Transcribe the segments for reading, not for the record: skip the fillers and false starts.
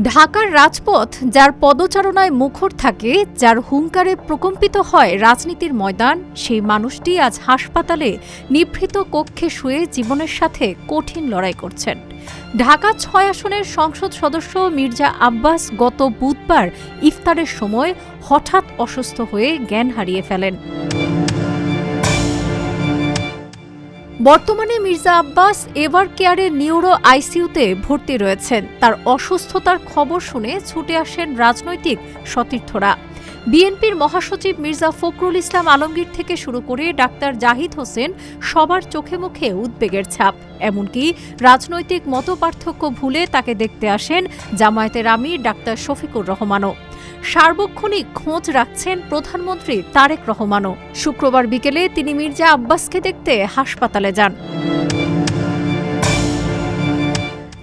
ঢাকার রাজপথ যার পদচারণায় মুখর থাকে, যার হুঙ্কারে প্রকম্পিত হয় রাজনীতির ময়দান, সেই মানুষটি আজ হাসপাতালে নিভৃত কক্ষে শুয়ে জীবনের সাথে কঠিন লড়াই করছেন। ঢাকা ৬ আসনের সংসদ সদস্য মির্জা আব্বাস গত বুধবার ইফতারের সময় হঠাৎ অসুস্থ হয়ে জ্ঞান হারিয়ে ফেলেন। বর্তমানে মির্জা আব্বাস এভার কেয়ারের নিউরো আইসিইউতে ভর্তি রয়েছেন। তার অসুস্থতার খবর শুনে ছুটে আসেন রাজনৈতিক সতীর্থরা। বিএনপির মহাসচিব মির্জা ফখরুল ইসলাম আলমগীর থেকে শুরু করে ডাক্তার জাহিদ হোসেন, সবার চোখে মুখে উদ্বেগের ছাপ। এমনকি রাজনৈতিক মতপার্থক্য ভুলে তাকে দেখতে আসেন জামায়াতের আমির ডাক্তার শফিকুর রহমানও। সার্বক্ষণিক খোঁজ রাখছেন প্রধানমন্ত্রী তারেক রহমানও। শুক্রবার বিকেলে তিনি মির্জা আব্বাসকে দেখতে হাসপাতালে যান।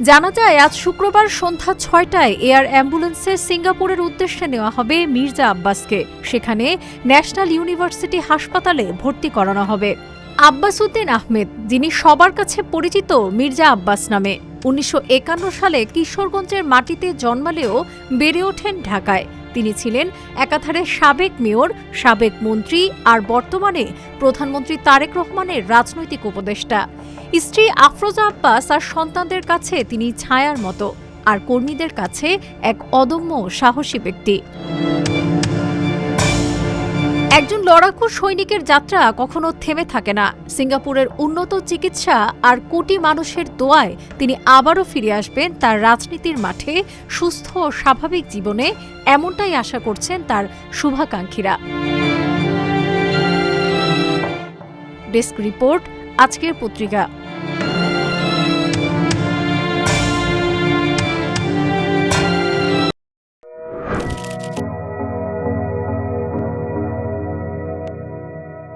জানা যায়, আজ শুক্রবার সন্ধ্যা ৬টায় এয়ার অ্যাম্বুলেন্সে সিঙ্গাপুরের উদ্দেশ্যে নেওয়া হবে মির্জা আব্বাসকে। সেখানে ন্যাশনাল ইউনিভার্সিটি হাসপাতালে ভর্তি করানো হবে। আব্বাস উদ্দিন আহমেদ, যিনি সবার কাছে পরিচিত মির্জা আব্বাস নামে, ১৯৫১ সালে কিশোরগঞ্জের মাটিতে জন্মালেও বেড়ে ওঠেন ঢাকায়। তিনি ছিলেন একাধারে সাবেক মেয়র, সাবেক মন্ত্রী আর বর্তমানে প্রধানমন্ত্রী তারেক রহমানের রাজনৈতিক উপদেষ্টা। স্ত্রী আফরোজা আব্বাস আর সন্তানদের কাছে তিনি ছায়ার মতো, আর কর্মীদের কাছে এক অদম্য সাহসী ব্যক্তি। একজন লড়াকু সৈনিকের যাত্রা কখনো থেমে থাকে না। সিঙ্গাপুরের উন্নত চিকিৎসা আর কোটি মানুষের দোয়ায় তিনি আবারও ফিরে আসবেন তার রাজনীতির মাঠে, সুস্থ ও স্বাভাবিক জীবনে, এমনটাই আশা করছেন তার শুভাকাঙ্ক্ষীরা। ডেস্ক রিপোর্ট, আজকের পত্রিকা।